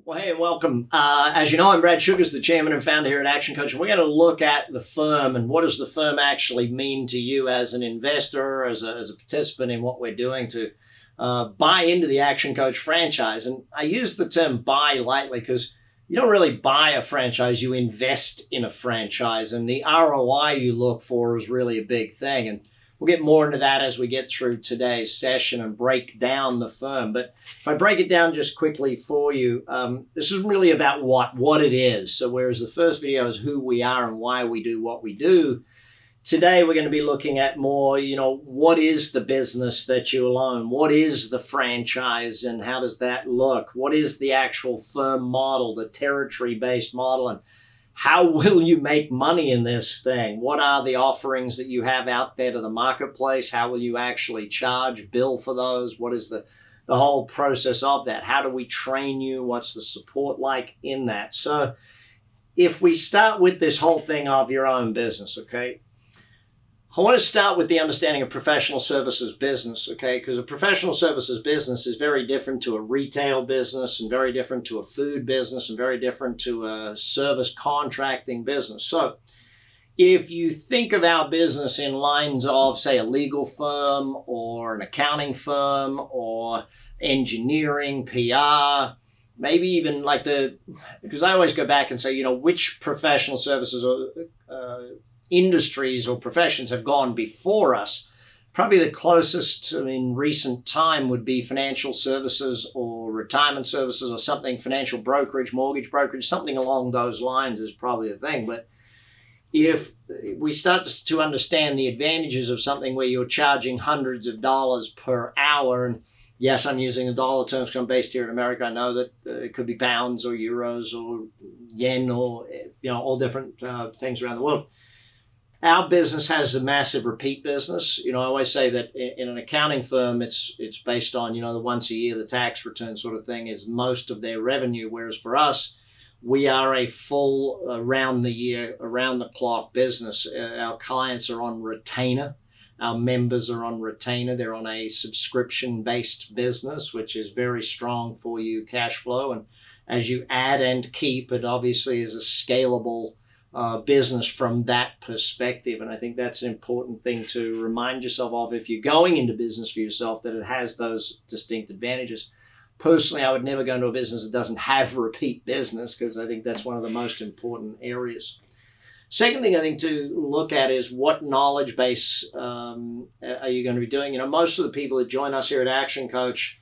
Well, hey, and welcome. As you know, I'm Brad Sugars, the chairman and founder here at ActionCOACH, and we're going to look at the firm and what does the firm actually mean to you as an investor, as a participant in what we're doing to buy into the ActionCOACH franchise. And I use the term buy lightly because you don't really buy a franchise, you invest in a franchise, and the ROI you look for is really a big thing. And we'll get more into that as we get through today's session and break down the firm. But if I break it down just quickly for you, this is really about what it is. So whereas the first video is who we are and why we do what we do, today we're going to be looking at more, what is the business that you own? What is the franchise and how does that look? What is the actual firm model, the territory-based model, and how will you make money in this thing? What are the offerings that you have out there to the marketplace? How will you actually charge, bill for those? What is the whole process of that? How do we train you? What's the support like in that? So if we start with this whole thing of your own business, okay? I want to start with the understanding of professional services business, okay? Because a professional services business is very different to a retail business and very different to a food business and very different to a service contracting business. So if you think of our business in lines of, say, a legal firm or an accounting firm or engineering, PR, maybe even like because I always go back and say, which professional services or industries or professions have gone before us. Probably the closest in recent time would be financial services or retirement services or something, financial brokerage, mortgage brokerage, something along those lines is probably the thing. But if we start to understand the advantages of something where you're charging hundreds of dollars per hour, and yes, I'm using the dollar terms because I'm based here in America. I know that it could be pounds or euros or yen or all different things around the world. Our business has a massive repeat business. I always say that in an accounting firm, it's based on, the once a year, the tax return sort of thing is most of their revenue. Whereas for us, we are a full around the year, around the clock business. Our clients are on retainer. Our members are on retainer. They're on a subscription-based business, which is very strong for you cash flow. And as you add and keep, it obviously is a scalable business from that perspective. And I think that's an important thing to remind yourself of if you're going into business for yourself, that it has those distinct advantages. Personally, I would never go into a business that doesn't have repeat business because I think that's one of the most important areas. Second thing I think to look at is what knowledge base are you going to be doing? Most of the people that join us here at ActionCOACH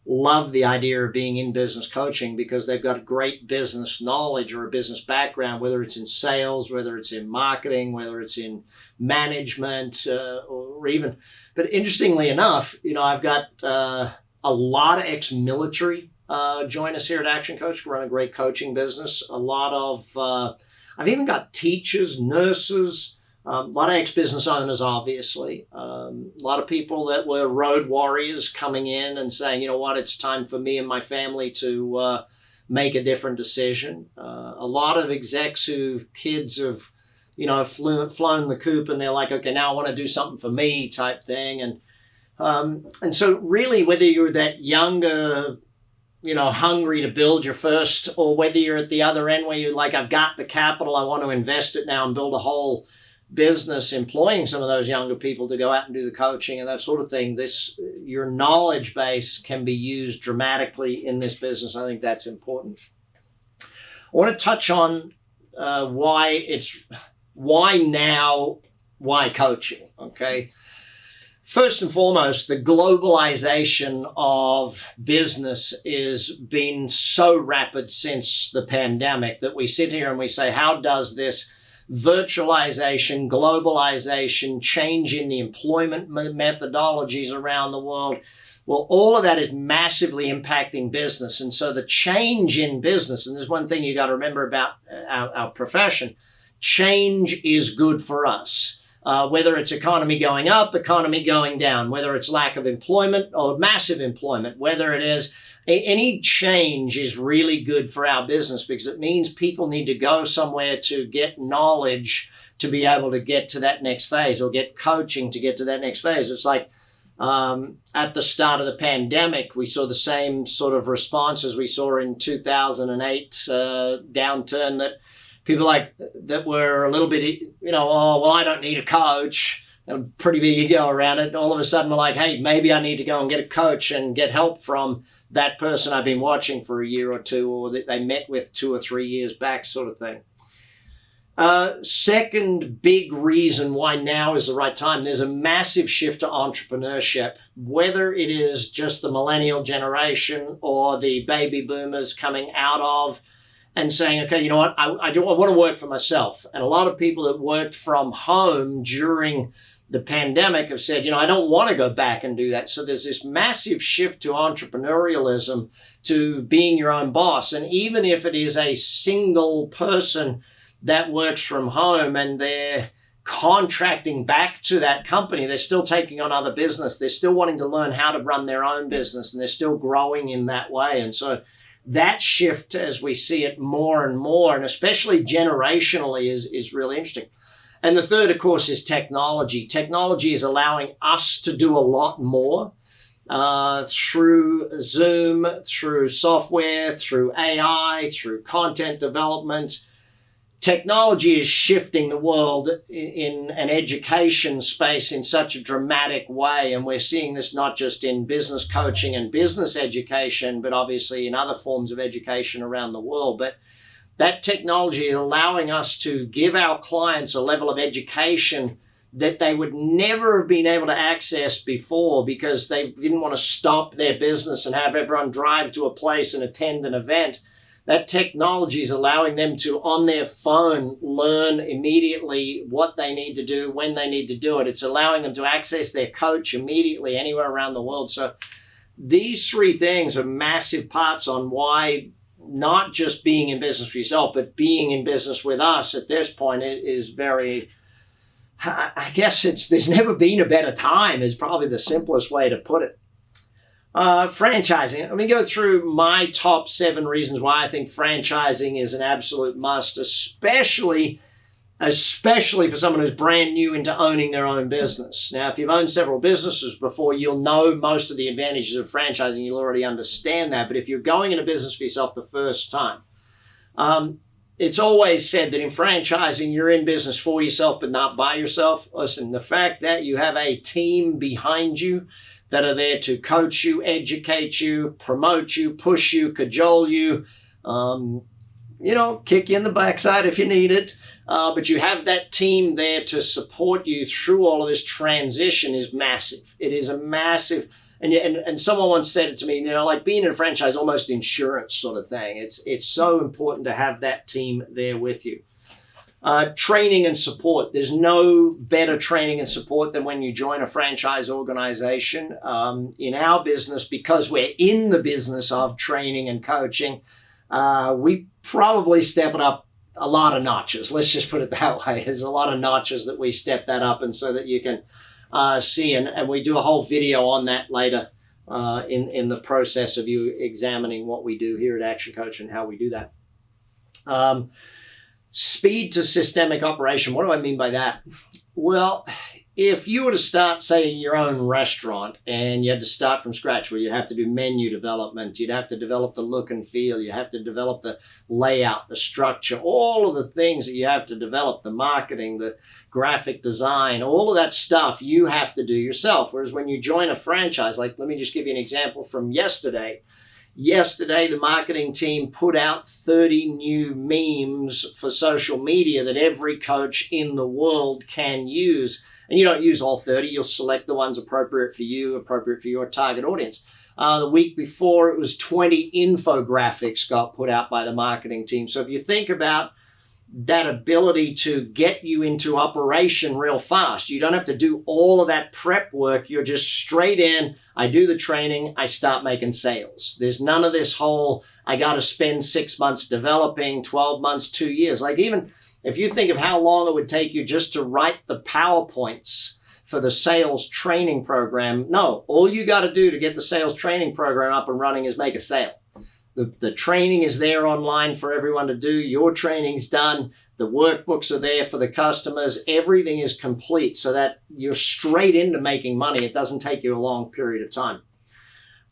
love the idea of being in business coaching because they've got great business knowledge or a business background, whether it's in sales, whether it's in marketing, whether it's in management, or even. But interestingly enough, I've got a lot of ex-military join us here at ActionCOACH. We run a great coaching business. A lot of, I've even got teachers, nurses, a lot of ex-business owners, obviously. A lot of people that were road warriors coming in and saying, it's time for me and my family to make a different decision. A lot of execs kids have, flown the coop and they're like, okay, now I want to do something for me type thing. And so really, whether you're that younger, hungry to build your first, or whether you're at the other end where you're like, I've got the capital, I want to invest it now and build a whole business employing some of those younger people to go out and do the coaching and that sort of thing. Your knowledge base can be used dramatically in this business. I think that's important. I want to touch on why coaching, okay? First and foremost, the globalization of business is been so rapid since the pandemic that we sit here and we say, how does this virtualization, globalization, change in the employment methodologies around the world? Well, all of that is massively impacting business. And so the change in business, and there's one thing you got to remember about our profession, change is good for us. Whether it's economy going up, economy going down, whether it's lack of employment or massive employment, whether it is any change is really good for our business because it means people need to go somewhere to get knowledge to be able to get to that next phase or get coaching to get to that next phase. It's like At the start of the pandemic, we saw the same sort of response as we saw in 2008 downturn, that people that were a little bit, oh, well, I don't need a coach, a pretty big ego around it. All of a sudden, we're like, hey, maybe I need to go and get a coach and get help from that person I've been watching for a year or two, or that they met with 2 or 3 years back, sort of thing. Second big reason why now is the right time, there's a massive shift to entrepreneurship, whether it is just the millennial generation or the baby boomers coming out of and saying, okay, you know what, I want to work for myself. And a lot of people that worked from home during the pandemic have said, I don't want to go back and do that. So there's this massive shift to entrepreneurialism, to being your own boss. And even if it is a single person that works from home and they're contracting back to that company, they're still taking on other business. They're still wanting to learn how to run their own business, and they're still growing in that way. And so that shift, as we see it more and more, and especially generationally, is really interesting. And the third, of course, is technology. Technology is allowing us to do a lot more through Zoom, through software, through AI, through content development. Technology is shifting the world in an education space in such a dramatic way. And we're seeing this not just in business coaching and business education, but obviously in other forms of education around the world. But that technology is allowing us to give our clients a level of education that they would never have been able to access before, because they didn't want to stop their business and have everyone drive to a place and attend an event. That technology is allowing them to, on their phone, learn immediately what they need to do, when they need to do it. It's allowing them to access their coach immediately anywhere around the world. So these three things are massive parts on why not just being in business for yourself, but being in business with us at this point is very, I guess there's never been a better time is probably the simplest way to put it. Franchising. Let me go through my top 7 reasons why I think franchising is an absolute must, especially for someone who's brand new into owning their own business. Now, if you've owned several businesses before, you'll know most of the advantages of franchising. You'll already understand that. But if you're going into business for yourself the first time, it's always said that in franchising, you're in business for yourself, but not by yourself. Listen, the fact that you have a team behind you that are there to coach you, educate you, promote you, push you, cajole you, kick you in the backside if you need it. But you have that team there to support you through all of this transition is massive. It is a massive, and someone once said it to me, like being in a franchise, almost insurance sort of thing. It's so important to have that team there with you. Training and support. There's no better training and support than when you join a franchise organization. In our business, because we're in the business of training and coaching, we probably step it up a lot of notches. Let's just put it that way. There's a lot of notches that we step that up, and so that you can see. And we do a whole video on that later in the process of you examining what we do here at ActionCOACH and how we do that. Speed to systemic operation. What do I mean by that? Well, if you were to start, say, your own restaurant and you had to start from scratch, where you'd have to do menu development, you'd have to develop the look and feel, you have to develop the layout, the structure, all of the things that you have to develop, the marketing, the graphic design, all of that stuff you have to do yourself. Whereas when you join a franchise, like let me just give you an example from yesterday. Yesterday, the marketing team put out 30 new memes for social media that every coach in the world can use. And you don't use all 30. You'll select the ones appropriate for you, appropriate for your target audience. The week before, it was 20 infographics got put out by the marketing team. So if you think about that ability to get you into operation real fast. You don't have to do all of that prep work. You're just straight in. I do the training. I start making sales. There's none of this whole, I got to spend 6 months developing, 12 months, 2 years. Like even if you think of how long it would take you just to write the PowerPoints for the sales training program. No, all you got to do to get the sales training program up and running is make a sale. The training is there online for everyone to do. Your training's done. The workbooks are there for the customers. Everything is complete so that you're straight into making money. It doesn't take you a long period of time.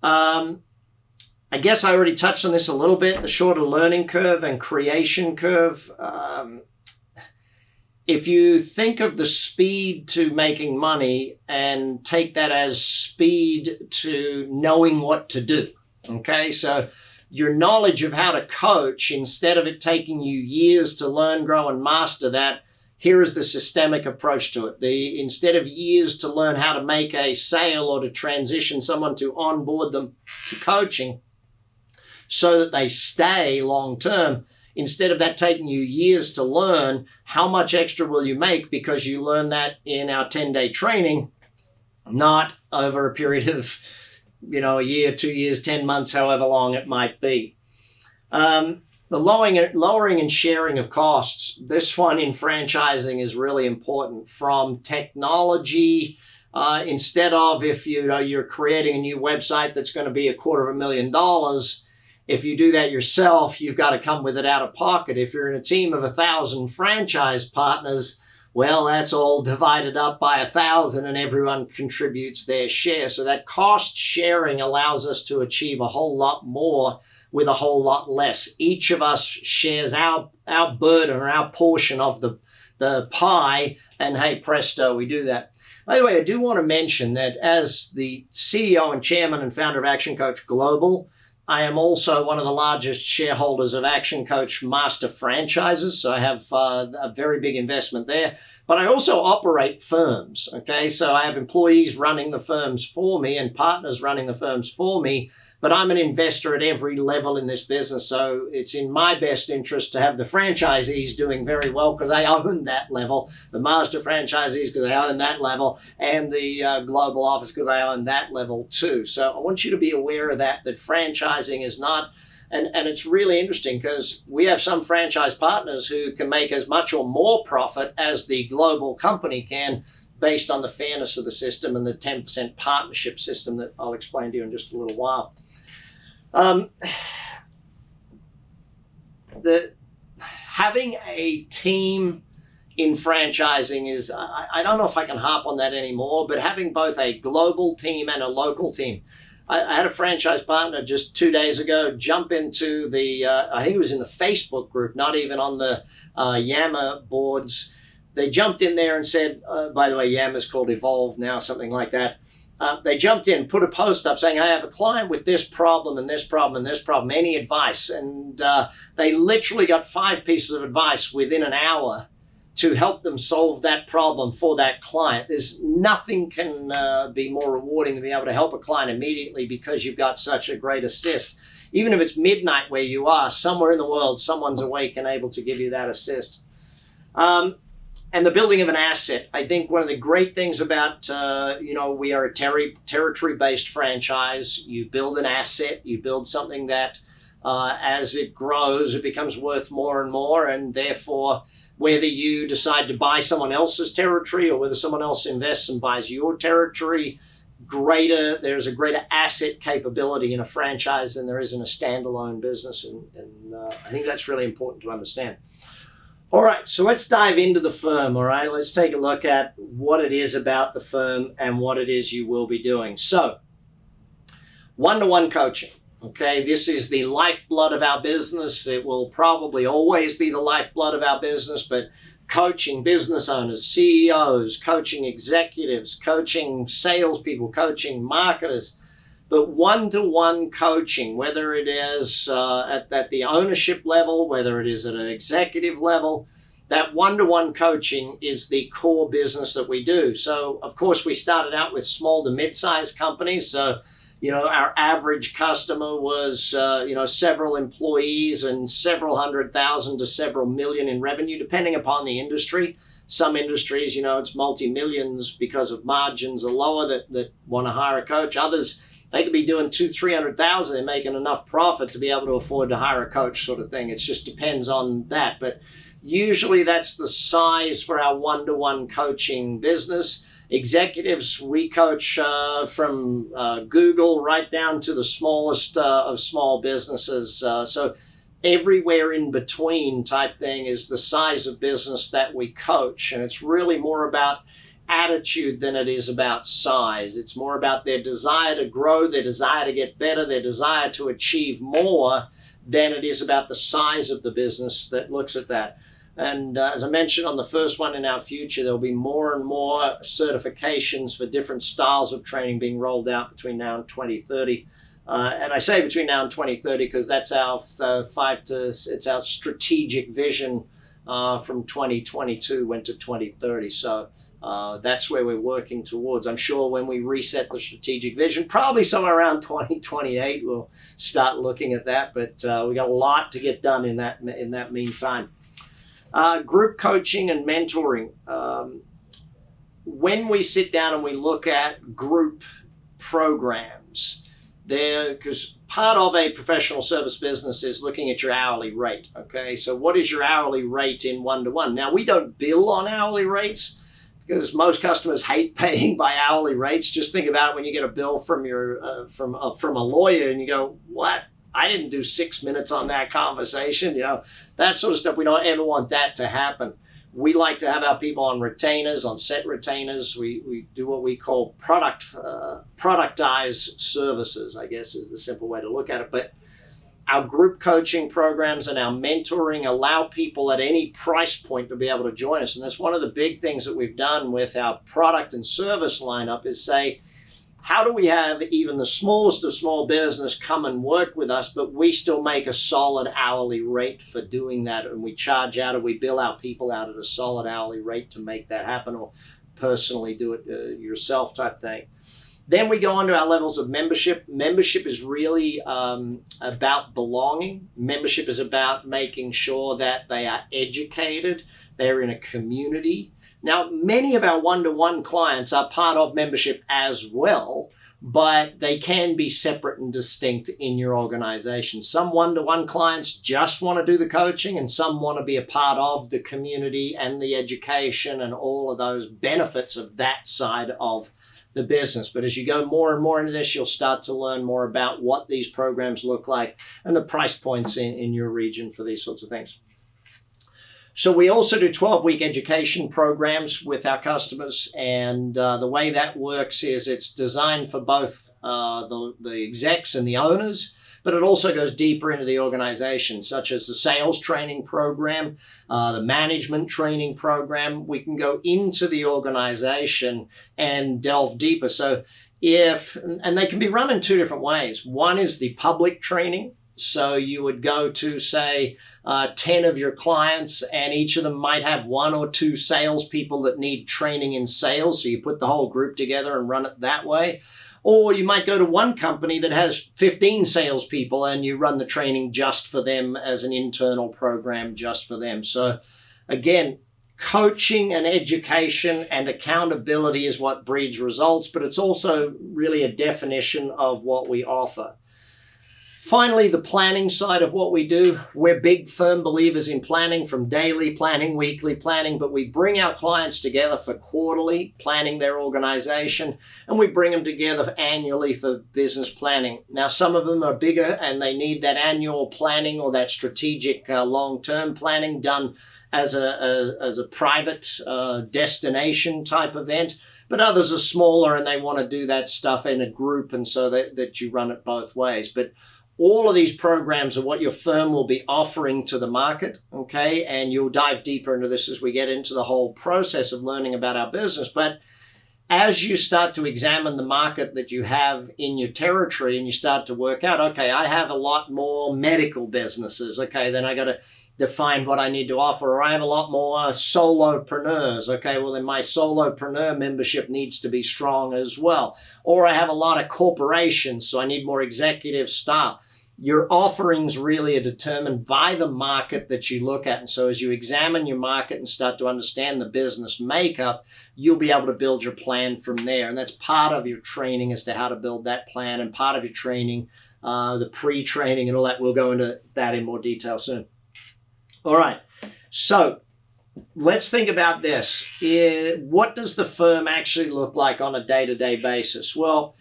I guess I already touched on this a little bit, the shorter learning curve and creation curve. If you think of the speed to making money and take that as speed to knowing what to do, okay? So your knowledge of how to coach, instead of it taking you years to learn, grow, and master that, here is the systemic approach to it. Instead of years to learn how to make a sale or to transition someone to onboard them to coaching so that they stay long term, instead of that taking you years to learn, how much extra will you make because you learn that in our 10-day training, not over a period of, a year, 2 years, 10 months, however long it might be. The lowering and sharing of costs. This one in franchising is really important. From technology, instead of if you're creating a new website that's going to be $250,000, if you do that yourself, you've got to come with it out of pocket. If you're in a team of 1,000 franchise partners, well, that's all divided up by 1,000 and everyone contributes their share. So that cost sharing allows us to achieve a whole lot more with a whole lot less. Each of us shares our burden or our portion of the pie, and hey, presto, we do that. By the way, I do want to mention that as the CEO and chairman and founder of ActionCOACH Global, I am also one of the largest shareholders of ActionCOACH Master Franchises, so I have a very big investment there. But I also operate firms, okay? So I have employees running the firms for me and partners running the firms for me, but I'm an investor at every level in this business, so it's in my best interest to have the franchisees doing very well because I own that level, the master franchisees because I own that level, and the global office because I own that level too. So I want you to be aware of that franchising is not, and it's really interesting because we have some franchise partners who can make as much or more profit as the global company can based on the fairness of the system and the 10% partnership system that I'll explain to you in just a little while. Having a team in franchising is, I don't know if I can harp on that anymore, but having both a global team and a local team. I had a franchise partner just 2 days ago jump into I think it was in the Facebook group, not even on the Yammer boards. They jumped in there and said, by the way, Yammer's called Evolve now, something like that. They jumped in, put a post up saying, I have a client with this problem and this problem and this problem, any advice? And they literally got 5 pieces of advice within an hour to help them solve that problem for that client. There's nothing can be more rewarding than being able to help a client immediately because you've got such a great assist. Even if it's midnight where you are, somewhere in the world, someone's awake and able to give you that assist. And the building of an asset. I think one of the great things about, we are a territory-based franchise. You build an asset, you build something that as it grows, it becomes worth more and more. And therefore, whether you decide to buy someone else's territory or whether someone else invests and buys your territory, there's a greater asset capability in a franchise than there is in a standalone business. And I think that's really important to understand. All right, so let's dive into the firm, all right? Let's take a look at what it is about the firm and what it is you will be doing. So, one-to-one coaching, okay? This is the lifeblood of our business. It will probably always be the lifeblood of our business, but coaching business owners, CEOs, coaching executives, coaching salespeople, coaching marketers, but one-to-one coaching, whether it is at the ownership level, whether it is at an executive level, that one-to-one coaching is the core business that we do. So, of course, we started out with small to mid-sized companies. So, our average customer was, several employees and several 100,000 to several million in revenue, depending upon the industry. Some industries, it's multi-millions because of margins are lower that want to hire a coach. Others, they could be doing 200,000-300,000 and making enough profit to be able to afford to hire a coach, sort of thing. It just depends on that. But usually that's the size for our one-to-one coaching business. Executives, we coach from Google right down to the smallest of small businesses. So everywhere in between type thing is the size of business that we coach. And it's really more about attitude than it is about size. It's more about their desire to grow, their desire to get better, their desire to achieve more than it is about the size of the business that looks at that. And as I mentioned on the first one, in our future, there'll be more and more certifications for different styles of training being rolled out between now and 2030. And I say between now and 2030 because that's our it's our strategic vision from 2022 went to 2030. So that's where we're working towards. I'm sure when we reset the strategic vision, probably somewhere around 2028, we'll start looking at that. But we got a lot to get done in that meantime. Group coaching and mentoring. When we sit down and we look at group programs, because part of a professional service business is looking at your hourly rate. Okay, so what is your hourly rate in one-to-one? Now, we don't bill on hourly rates because most customers hate paying by hourly rates. Just think about it when you get a bill from your from a lawyer and you go, "What? I didn't do 6 minutes on that conversation." You know, that sort of stuff. We don't ever want that to happen. We like to have our people on retainers, on set retainers. We do what we call productized services, I guess is the simple way to look at it. But our group coaching programs and our mentoring allow people at any price point to be able to join us. And that's one of the big things that we've done with our product and service lineup is say, how do we have even the smallest of small business come and work with us, but we still make a solid hourly rate for doing that, and we charge out or we bill our people out at a solid hourly rate to make that happen, or personally do it yourself type thing. Then we go on to our levels of membership. Membership is really about belonging. Membership is about making sure that they are educated, they're in a community. Now, many of our one-to-one clients are part of membership as well, but they can be separate and distinct in your organization. Some one-to-one clients just want to do the coaching, and some want to be a part of the community and the education and all of those benefits of that side of the business. But as you go more and more into this, you'll start to learn more about what these programs look like and the price points in your region for these sorts of things. So we also do 12-week education programs with our customers, and the way that works is it's designed for both the execs and the owners, but it also goes deeper into the organization, such as the sales training program, the management training program. We can go into the organization and delve deeper. So and they can be run in two different ways. One is the public training. So you would go to, say, 10 of your clients, and each of them might have 1 or 2 salespeople that need training in sales. So you put the whole group together and run it that way. Or you might go to one company that has 15 salespeople and you run the training just for them as an internal program just for them. So again, coaching and education and accountability is what breeds results, but it's also really a definition of what we offer. Finally, the planning side of what we do. We're big, firm believers in planning, from daily planning, weekly planning, but we bring our clients together for quarterly planning their organization, and we bring them together annually for business planning. Now, some of them are bigger and they need that annual planning or that strategic long-term planning done as a private destination type event. But others are smaller and they want to do that stuff in a group, and so that you run it both ways. But all of these programs are what your firm will be offering to the market, okay? And you'll dive deeper into this as we get into the whole process of learning about our business. But as you start to examine the market that you have in your territory and you start to work out, okay, I have a lot more medical businesses. Okay, then I got to define what I need to offer. Or I have a lot more solopreneurs. Okay, well then my solopreneur membership needs to be strong as well. Or I have a lot of corporations, so I need more executive staff. Your offerings really are determined by the market that you look at. And so as you examine your market and start to understand the business makeup, you'll be able to build your plan from there. And that's part of your training as to how to build that plan, and part of your training, the pre-training and all that. We'll go into that in more detail soon. All right. So let's think about this. What does the firm actually look like on a day-to-day basis? Well,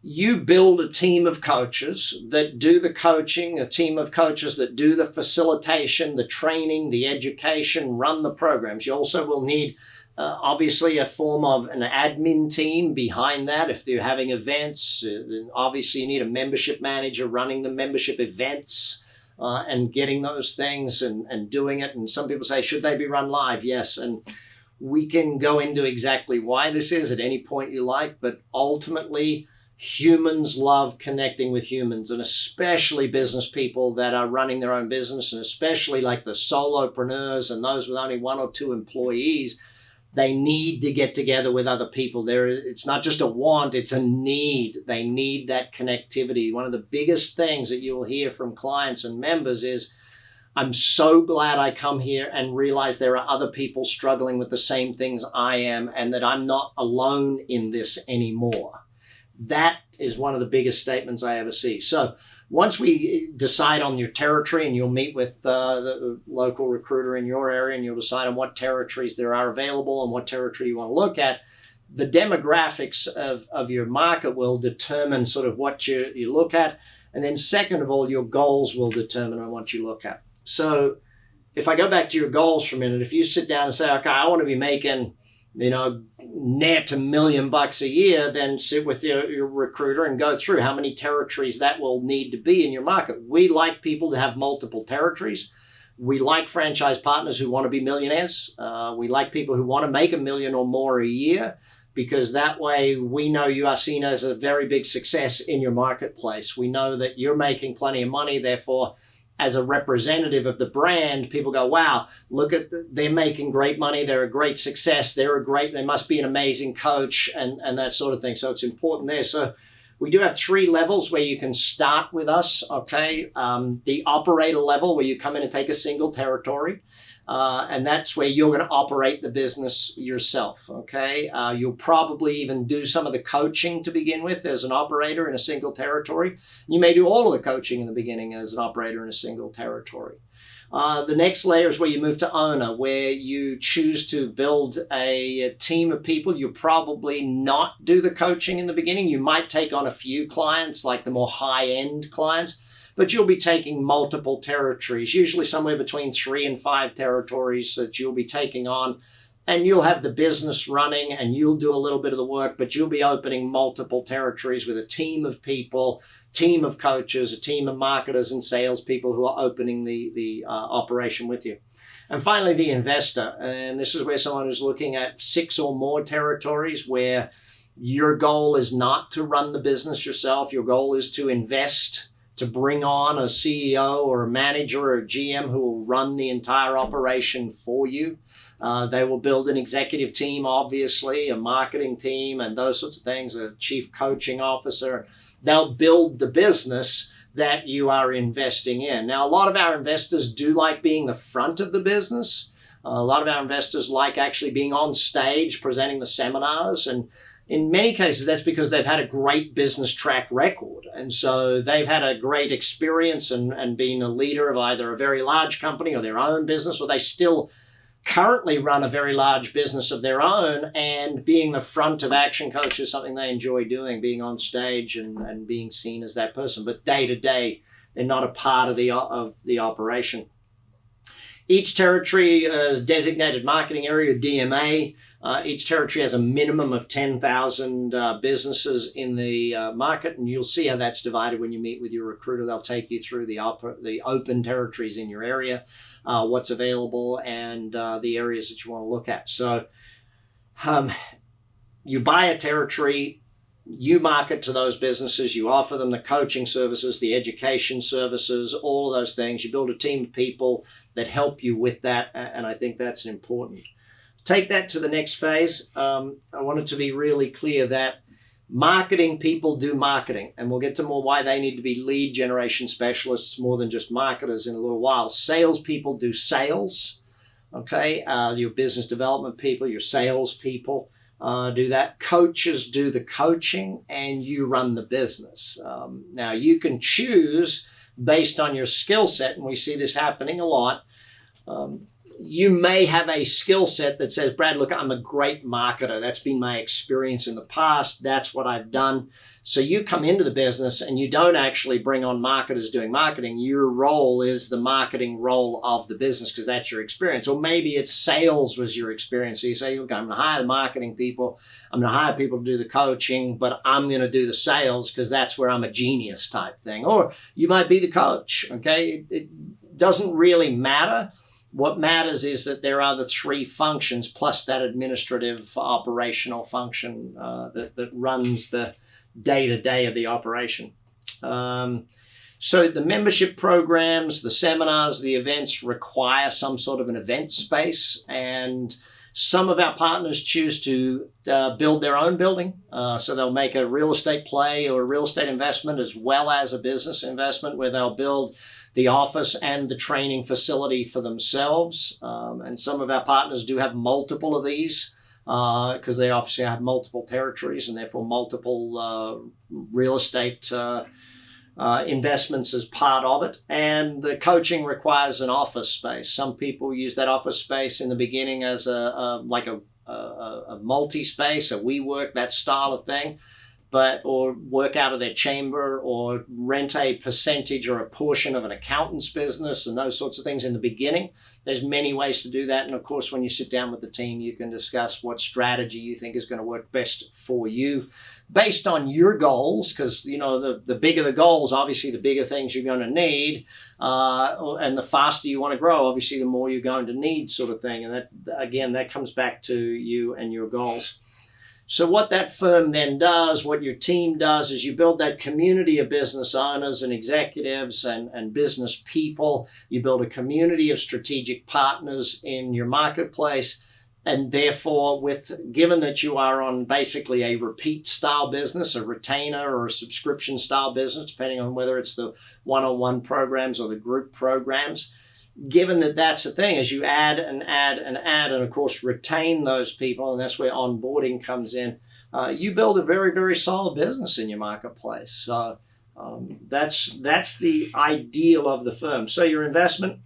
you build a team of coaches that do the coaching, a team of coaches that do the facilitation, the training, the education, run the programs. You also will need, obviously, a form of an admin team behind that. If you're having events, then obviously you need a membership manager running the membership events and getting those things and doing it. And some people say, should they be run live? Yes. And we can go into exactly why this is at any point you like, but ultimately, humans love connecting with humans, and especially business people that are running their own business, and especially like the solopreneurs and those with only 1 or 2 employees. They need to get together with other people. It's not just a want, it's a need. They need that connectivity. One of the biggest things that you'll hear from clients and members is, I'm so glad I come here and realize there are other people struggling with the same things I am, and that I'm not alone in this anymore. That is one of the biggest statements I ever see. So once we decide on your territory, and you'll meet with the local recruiter in your area, and you'll decide on what territories there are available and what territory you want to look at, the demographics of your market will determine sort of what you look at. And then second of all, your goals will determine on what you look at. So if I go back to your goals for a minute, if you sit down and say, okay, I want to be making, net $1 million a year, then sit with your recruiter and go through how many territories that will need to be in your market. We like people to have multiple territories. We like franchise partners who want to be millionaires. We like people who want to make $1 million or more a year, because that way we know you are seen as a very big success in your marketplace. We know that you're making plenty of money, therefore, as a representative of the brand, people go, wow, look at, they're making great money. They're a great success. They must be an amazing coach and that sort of thing. So it's important there. So we do have 3 levels where you can start with us, okay? The operator level, where you come in and take a single territory. And that's where you're going to operate the business yourself, okay? You'll probably even do some of the coaching to begin with as an operator in a single territory. You may do all of the coaching in the beginning as an operator in a single territory. The next layer is where you move to owner, where you choose to build a team of people. You'll probably not do the coaching in the beginning. You might take on a few clients, like the more high-end clients, but you'll be taking multiple territories, usually somewhere between 3 and 5 territories that you'll be taking on. And you'll have the business running and you'll do a little bit of the work, but you'll be opening multiple territories with a team of people, team of coaches, a team of marketers and salespeople who are opening the operation with you. And finally, the investor. And this is where someone who's looking at 6 or more territories, where your goal is not to run the business yourself. Your goal is to invest, to bring on a CEO or a manager or a GM who will run the entire operation for you. They will build an executive team, obviously, a marketing team, and those sorts of things, a chief coaching officer. They'll build the business that you are investing in. Now, a lot of our investors do like being the front of the business. A lot of our investors like actually being on stage, presenting the seminars, and in many cases, that's because they've had a great business track record. And so they've had a great experience and being a leader of either a very large company or their own business, or they still currently run a very large business of their own, and being the front of Action Coach is something they enjoy doing, being on stage and being seen as that person. But day to day, they're not a part of the operation. Each territory is designated marketing area, DMA. Each territory has a minimum of 10,000 businesses in the market, and you'll see how that's divided when you meet with your recruiter. They'll take you through the open territories in your area, what's available, and the areas that you want to look at. So you buy a territory, you market to those businesses, you offer them the coaching services, the education services, all of those things. You build a team of people that help you with that, and I think that's important. Take that to the next phase. I want it to be really clear that marketing people do marketing, and we'll get to more why they need to be lead generation specialists more than just marketers in a little while. Salespeople do sales, okay? Your business development people, your sales people do that. Coaches do the coaching, and you run the business. Now, you can choose based on your skill set, and we see this happening a lot. you may have a skill set that says, Brad, look, I'm a great marketer. That's been my experience in the past. That's what I've done. So you come into the business and you don't actually bring on marketers doing marketing. Your role is the marketing role of the business because that's your experience. Or maybe it's sales was your experience. So you say, okay, I'm going to hire the marketing people. I'm going to hire people to do the coaching, but I'm going to do the sales because that's where I'm a genius type thing. Or you might be the coach, okay? It doesn't really matter. What matters is that there are the three functions plus that administrative operational function that runs the day-to-day of the operation. So the membership programs, the seminars, the events require some sort of an event space, and some of our partners choose to build their own building. So they'll make a real estate play or a real estate investment as well as a business investment where they'll build the office and the training facility for themselves. And some of our partners do have multiple of these because they obviously have multiple territories and therefore multiple real estate investments as part of it. And the coaching requires an office space. Some people use that office space in the beginning as a multi-space, a WeWork, that style of thing. Or work out of their chamber or rent a percentage or a portion of an accountant's business and those sorts of things in the beginning. There's many ways to do that. And of course, when you sit down with the team, you can discuss what strategy you think is going to work best for you based on your goals. Because, the bigger the goals, obviously, the bigger things you're going to need. And the faster you want to grow, obviously, the more you're going to need sort of thing. And that comes back to you and your goals. So what that firm then does, what your team does, is you build that community of business owners and executives and business people. You build a community of strategic partners in your marketplace. And therefore, given that you are on basically a repeat style business, a retainer or a subscription style business, depending on whether it's the one-on-one programs or the group programs, given that that's the thing, as you add and add and add, and of course retain those people, and that's where onboarding comes in, you build a very, very solid business in your marketplace. So that's the ideal of the firm. So your investment,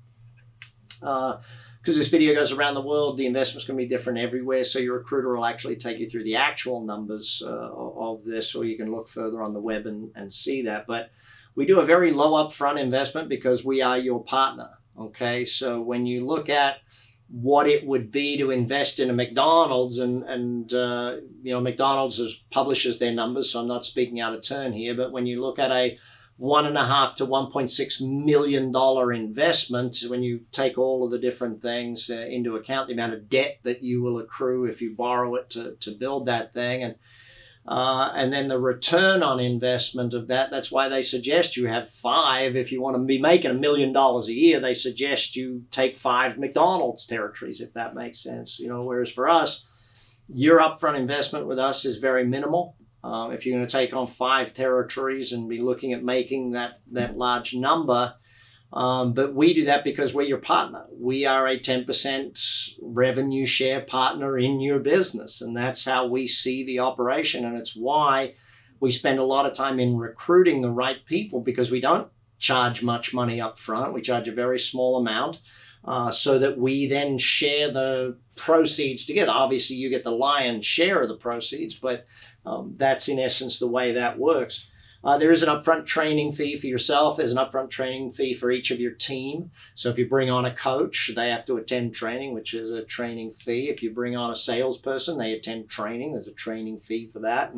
because this video goes around the world, the investment's going to be different everywhere. So your recruiter will actually take you through the actual numbers of this, or you can look further on the web and see that. But we do a very low upfront investment because we are your partner. Okay, so when you look at what it would be to invest in a McDonald's, and McDonald's publishes their numbers, so I'm not speaking out of turn here, but when you look at a $1.5 to $1.6 million investment, when you take all of the different things into account, the amount of debt that you will accrue if you borrow it to build that thing, and then the return on investment of that's why they suggest you have 5. If you want to be making $1 million a year, they suggest you take 5 McDonald's territories, if that makes sense. Whereas for us, your upfront investment with us is very minimal. If you're going to take on 5 territories and be looking at making that large number, but we do that because we're your partner. We are a 10% revenue share partner in your business, and that's how we see the operation. And it's why we spend a lot of time in recruiting the right people, because we don't charge much money up front. We charge a very small amount so that we then share the proceeds together. Obviously, you get the lion's share of the proceeds, but that's in essence the way that works. There is an upfront training fee for yourself. There's an upfront training fee for each of your team. So if you bring on a coach, they have to attend training, which is a training fee. If you bring on a salesperson, they attend training. There's a training fee for that.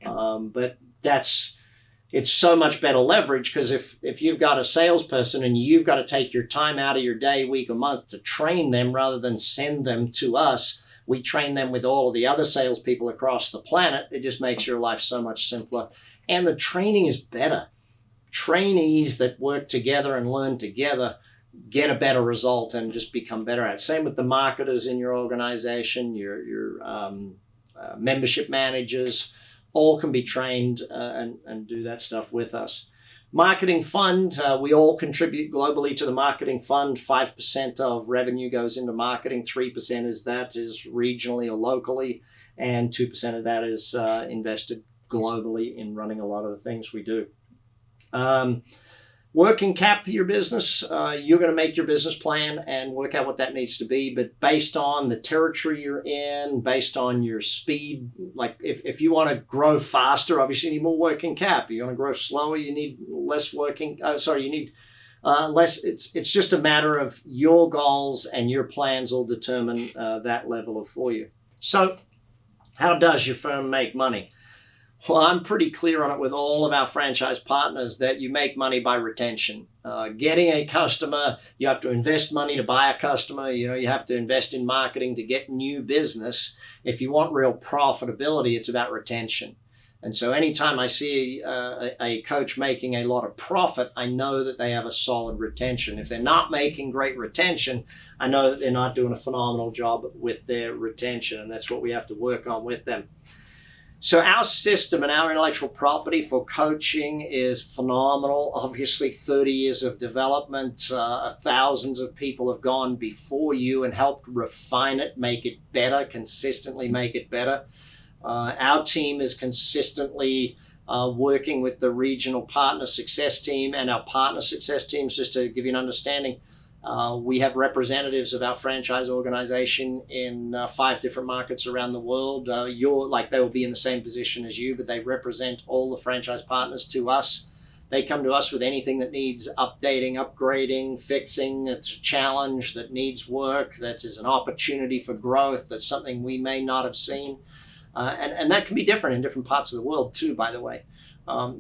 But it's so much better leverage, because if you've got a salesperson and you've got to take your time out of your day, week, or month to train them rather than send them to us, we train them with all of the other salespeople across the planet. It just makes your life so much simpler. And the training is better. Trainees that work together and learn together get a better result and just become better at it. Same with the marketers in your organization, your membership managers, all can be trained and do that stuff with us. Marketing fund, we all contribute globally to the marketing fund. 5% of revenue goes into marketing. 3% is regionally or locally, and 2% of that is invested globally in running a lot of the things we do. Working cap for your business, you're going to make your business plan and work out what that needs to be. But based on the territory you're in, based on your speed, like if you want to grow faster, obviously you need more working cap. You want to grow slower, you need less you need less. It's just a matter of your goals and your plans will determine that level for you. So how does your firm make money? Well, I'm pretty clear on it with all of our franchise partners that you make money by retention. Getting a customer, you have to invest money to buy a customer. You have to invest in marketing to get new business. If you want real profitability, it's about retention. And so anytime I see a coach making a lot of profit, I know that they have a solid retention. If they're not making great retention, I know that they're not doing a phenomenal job with their retention. And that's what we have to work on with them. So our system and our intellectual property for coaching is phenomenal. Obviously, 30 years of development, thousands of people have gone before you and helped refine it, make it better, consistently make it better. Our team is consistently working with the regional partner success team and our partner success teams. Just to give you an understanding, we have representatives of our franchise organization in 5 different markets around the world. They will be in the same position as you, but they represent all the franchise partners to us. They come to us with anything that needs updating, upgrading, fixing. It's a challenge that needs work, that is an opportunity for growth, that's something we may not have seen. And that can be different in different parts of the world too, by the way.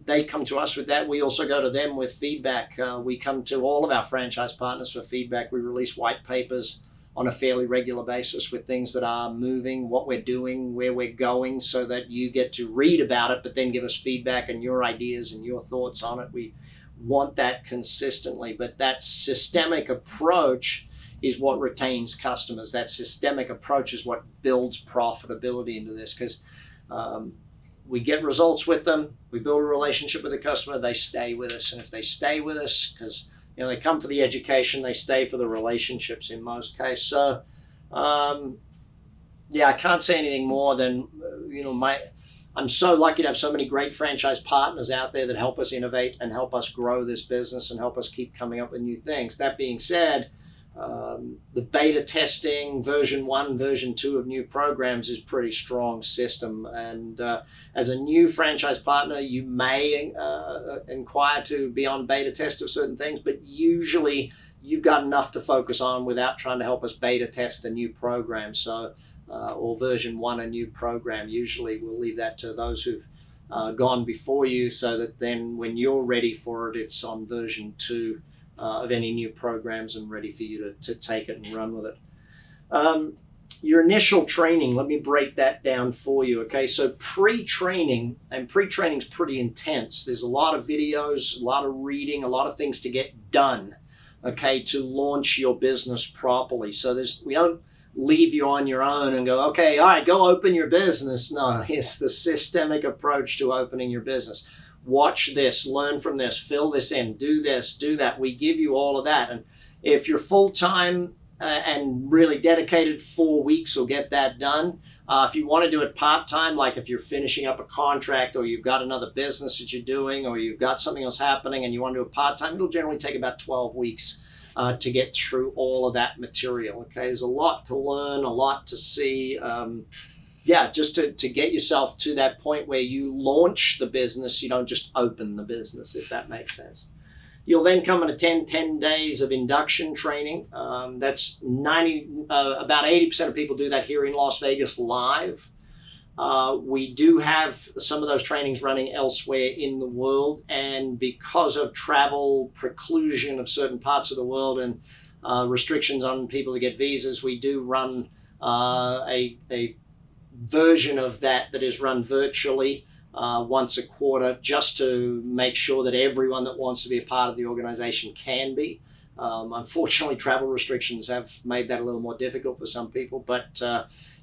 They come to us with that. We also go to them with feedback. We come to all of our franchise partners for feedback. We release white papers on a fairly regular basis with things that are moving, what we're doing, where we're going, so that you get to read about it, but then give us feedback and your ideas and your thoughts on it. We want that consistently, but that systemic approach is what retains customers. That systemic approach is what builds profitability into this, because we get results with them, we build a relationship with the customer, they stay with us. And if they stay with us, because they come for the education, they stay for the relationships in most cases. So I can't say anything more than, I'm so lucky to have so many great franchise partners out there that help us innovate and help us grow this business and help us keep coming up with new things. That being said, the beta testing, version 1, version 2 of new programs is pretty strong system. And as a new franchise partner, you may inquire to be on beta test of certain things, but usually you've got enough to focus on without trying to help us beta test a new program. So, or version 1, a new program. Usually we'll leave that to those who've gone before you, so that then when you're ready for it, it's on version 2 of any new programs and ready for you to take it and run with it. Your initial training, let me break that down for you. Okay, so pre-training is pretty intense. There's a lot of videos, a lot of reading, a lot of things to get done, okay, to launch your business properly. So we don't leave you on your own and go, okay, all right, go open your business. No, it's the systemic approach to opening your business. Watch this, learn from this, fill this in, do this, do that. We give you all of that. And if you're full-time and really dedicated, 4 weeks will get that done. If you want to do it part-time, like if you're finishing up a contract or you've got another business that you're doing or you've got something else happening and you want to do it part-time, it'll generally take about 12 weeks to get through all of that material. Okay, there's a lot to learn, a lot to see. Just to get yourself to that point where you launch the business, you don't just open the business, if that makes sense. You'll then come and attend 10 days of induction training. That's about 80% of people do that here in Las Vegas live. We do have some of those trainings running elsewhere in the world, and because of travel preclusion of certain parts of the world and restrictions on people to get visas, we do run a version of that is run virtually once a quarter, just to make sure that everyone that wants to be a part of the organization can be. Unfortunately, travel restrictions have made that a little more difficult for some people, but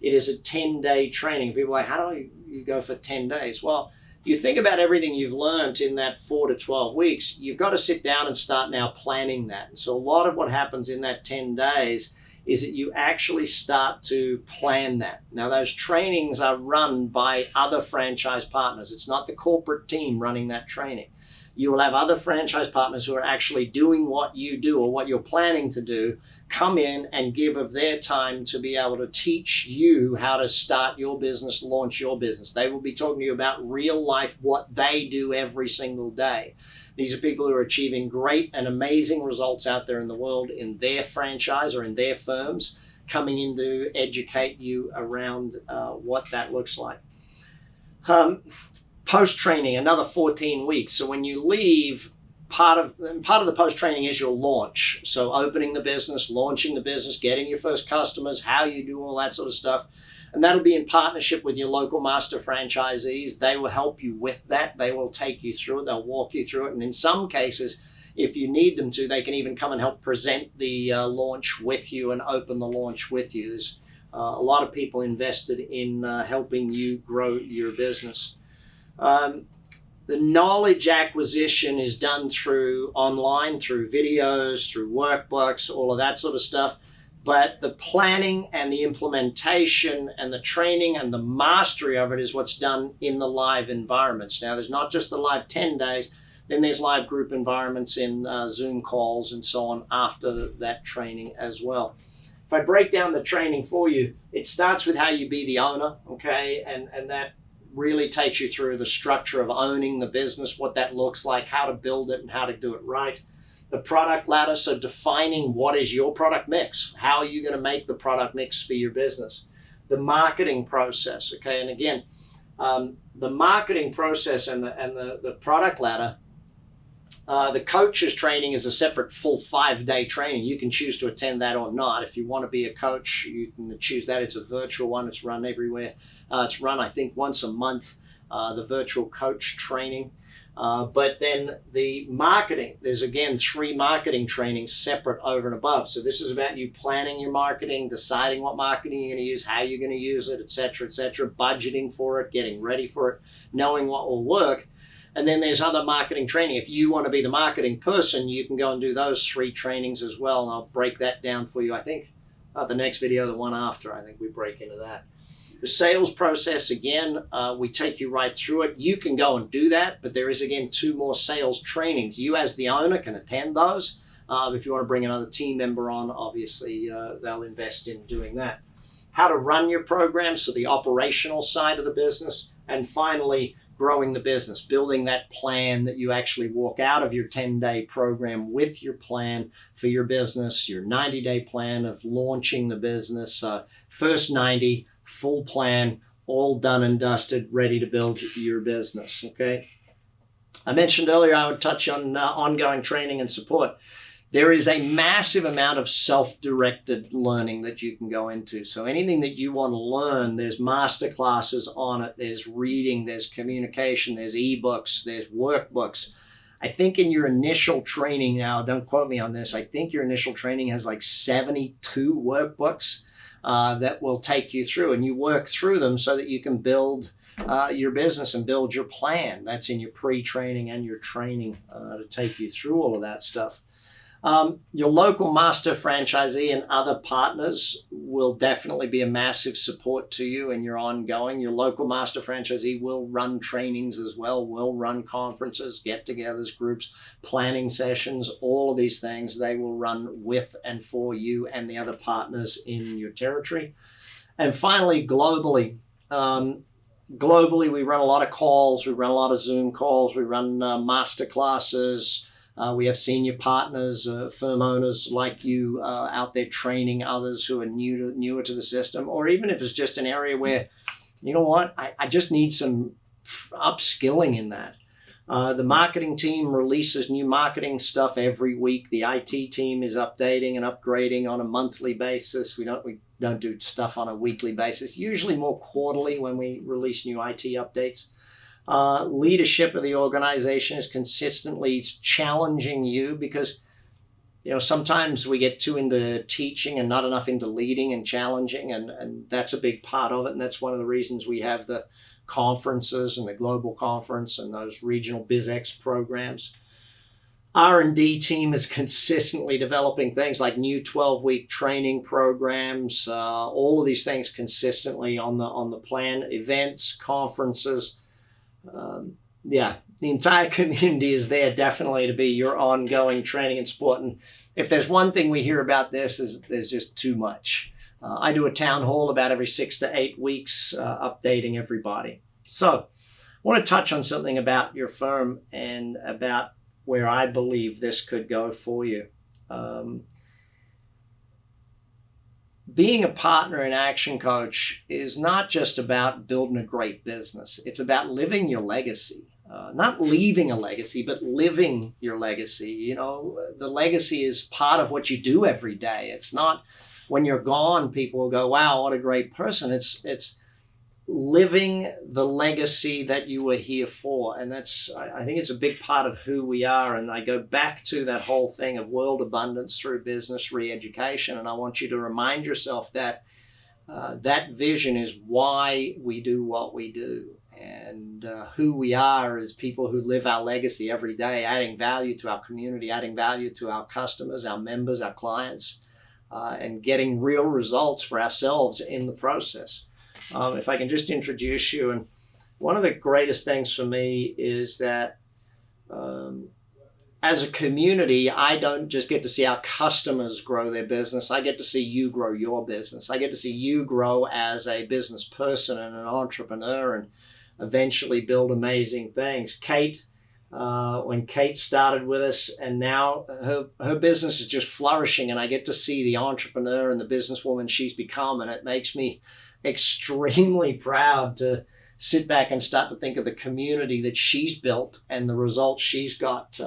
it is a 10-day training. People are like, how do you go for 10 days? Well, you think about everything you've learned in that 4 to 12 weeks, you've got to sit down and start now planning that. So a lot of what happens in that 10 days is that you actually start to plan that. Now, those trainings are run by other franchise partners. It's not the corporate team running that training. You will have other franchise partners who are actually doing what you do or what you're planning to do come in and give of their time to be able to teach you how to start your business, launch your business. They will be talking to you about real life, what they do every single day. These are people who are achieving great and amazing results out there in the world in their franchise or in their firms, coming in to educate you around what that looks like. Post-training, another 14 weeks. So when you leave, part of the post-training is your launch. So opening the business, launching the business, getting your first customers, how you do all that sort of stuff. And that'll be in partnership with your local master franchisees. They will help you with that. They will take you through it. They'll walk you through it. And in some cases, if you need them to, they can even come and help present the launch with you and open the launch with you. There's a lot of people invested in helping you grow your business. The knowledge acquisition is done through online, through videos, through workbooks, all of that sort of stuff. But the planning and the implementation and the training and the mastery of it is what's done in the live environments. Now, there's not just the live 10 days, then there's live group environments in Zoom calls and so on after that training as well. If I break down the training for you, it starts with how you be the owner, okay? And that really takes you through the structure of owning the business, what that looks like, how to build it and how to do it right. The product ladder, so defining what is your product mix, how are you going to make the product mix for your business. The marketing process, okay? And again, the marketing process and the product ladder, the coach's training is a separate full 5-day training. You can choose to attend that or not. If you want to be a coach, you can choose that. It's a virtual one. It's run everywhere. It's run, I think, once a month, the virtual coach training. But then the marketing, there's again 3 marketing trainings separate over and above. So this is about you planning your marketing, deciding what marketing you're going to use, how you're going to use it, et cetera, budgeting for it, getting ready for it, knowing what will work. And then there's other marketing training. If you want to be the marketing person, you can go and do those 3 trainings as well. And I'll break that down for you. I think the next video, the one after, I think we break into that. The sales process, again, we take you right through it. You can go and do that, but there is, again, 2 more sales trainings. You as the owner can attend those. If you want to bring another team member on, obviously, they'll invest in doing that. How to run your program, so the operational side of the business. And finally, growing the business, building that plan that you actually walk out of your 10-day program with your plan for your business, your 90-day plan of launching the business, first 90, full plan, all done and dusted, ready to build your business, okay? I mentioned earlier I would touch on ongoing training and support. There is a massive amount of self-directed learning that you can go into. So anything that you want to learn, there's master classes on it, there's reading, there's communication, there's ebooks, there's workbooks. I think in your initial training now, don't quote me on this, I think your initial training has like 72 workbooks that will take you through, and you work through them so that you can build your business and build your plan. That's in your pre-training and your training to take you through all of that stuff. Your local master franchisee and other partners will definitely be a massive support to you in your ongoing. Your local master franchisee will run trainings as well, will run conferences, get-togethers, groups, planning sessions, all of these things they will run with and for you and the other partners in your territory. And finally, globally. Globally, we run a lot of calls, we run a lot of Zoom calls, we run master classes. We have senior partners, firm owners like you out there training others who are newer to the system, or even if it's just an area where, you know what, I just need some upskilling in that. The marketing team releases new marketing stuff every week. The IT team is updating and upgrading on a monthly basis. We don't do stuff on a weekly basis, usually more quarterly when we release new IT updates. Leadership of the organization is consistently challenging you because, you know, sometimes we get too into teaching and not enough into leading and challenging, and that's a big part of it. And that's one of the reasons we have the conferences and the global conference and those regional BizX programs. R&D team is consistently developing things like new 12-week training programs, all of these things consistently on the plan, events, conferences. the entire community is there definitely to be your ongoing training and support. And if there's one thing we hear about this is there's just too much. I do a town hall about every 6 to 8 weeks, updating everybody. So I want to touch on something about your firm and about where I believe this could go for you. Being a partner in Action Coach is not just about building a great business. It's about living your legacy. Not leaving a legacy, but living your legacy. You know, the legacy is part of what you do every day. It's not when you're gone, people will go, wow, what a great person. It's living the legacy that you were here for. And that's, I think it's a big part of who we are. And I go back to that whole thing of world abundance through business re-education. And I want you to remind yourself that that vision is why we do what we do. And who we are as people who live our legacy every day, adding value to our community, adding value to our customers, our members, our clients, and getting real results for ourselves in the process. If I can just introduce you, and one of the greatest things for me is that as a community, I don't just get to see our customers grow their business. I get to see you grow your business. I get to see you grow as a business person and an entrepreneur and eventually build amazing things. Kate, when Kate started with us, and now her business is just flourishing, and I get to see the entrepreneur and the businesswoman she's become, and it makes me extremely proud to sit back and start to think of the community that she's built and the results she's got.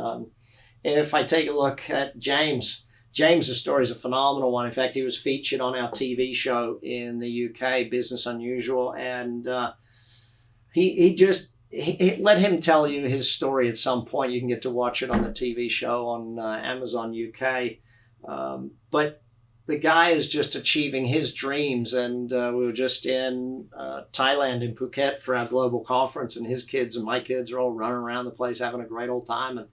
If I take a look at James's story is a phenomenal one. In fact, he was featured on our TV show in the UK, Business Unusual, and he let him tell you his story at some point. You can get to watch it on the TV show on Amazon UK. But the guy is just achieving his dreams. And we were just in Thailand, in Phuket, for our global conference. And his kids and my kids are all running around the place having a great old time. And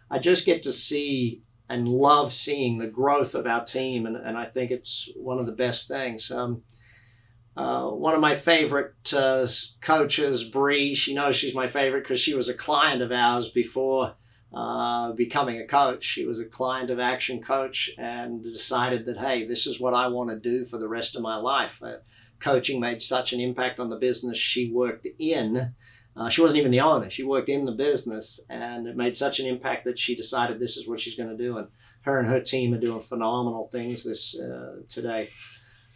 I just get to see and love seeing the growth of our team. And I think it's one of the best things. One of my favorite coaches, Bree, she knows she's my favorite because she was a client of ours before becoming a coach. She was a client of Action Coach and decided that, hey, this is what I want to do for the rest of my life. Coaching made such an impact on the business she worked in. She wasn't even the owner. She worked in the business, and it made such an impact that she decided this is what she's going to do. And her team are doing phenomenal things today.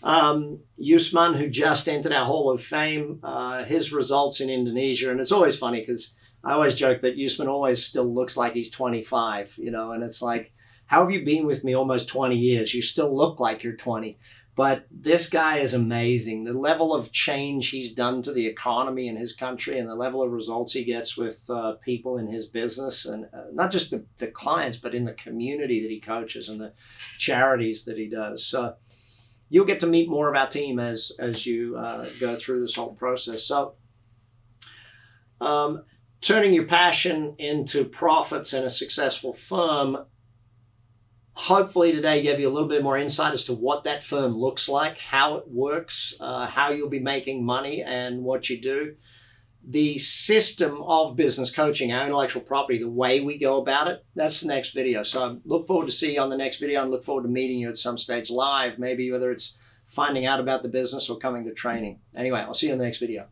Usman, who just entered our Hall of Fame, his results in Indonesia, and it's always funny because I always joke that Usman always still looks like he's 25, you know, and it's like, how have you been with me almost 20 years? You still look like you're 20. But this guy is amazing. The level of change he's done to the economy in his country and the level of results he gets with people in his business, and not just the clients, but in the community that he coaches and the charities that he does. So you'll get to meet more of our team as you go through this whole process. So turning your passion into profits in a successful firm, hopefully today gave you a little bit more insight as to what that firm looks like, how it works, how you'll be making money and what you do. The system of business coaching, our intellectual property, the way we go about it, that's the next video. So I look forward to seeing you on the next video and look forward to meeting you at some stage live, maybe whether it's finding out about the business or coming to training. Anyway, I'll see you in the next video.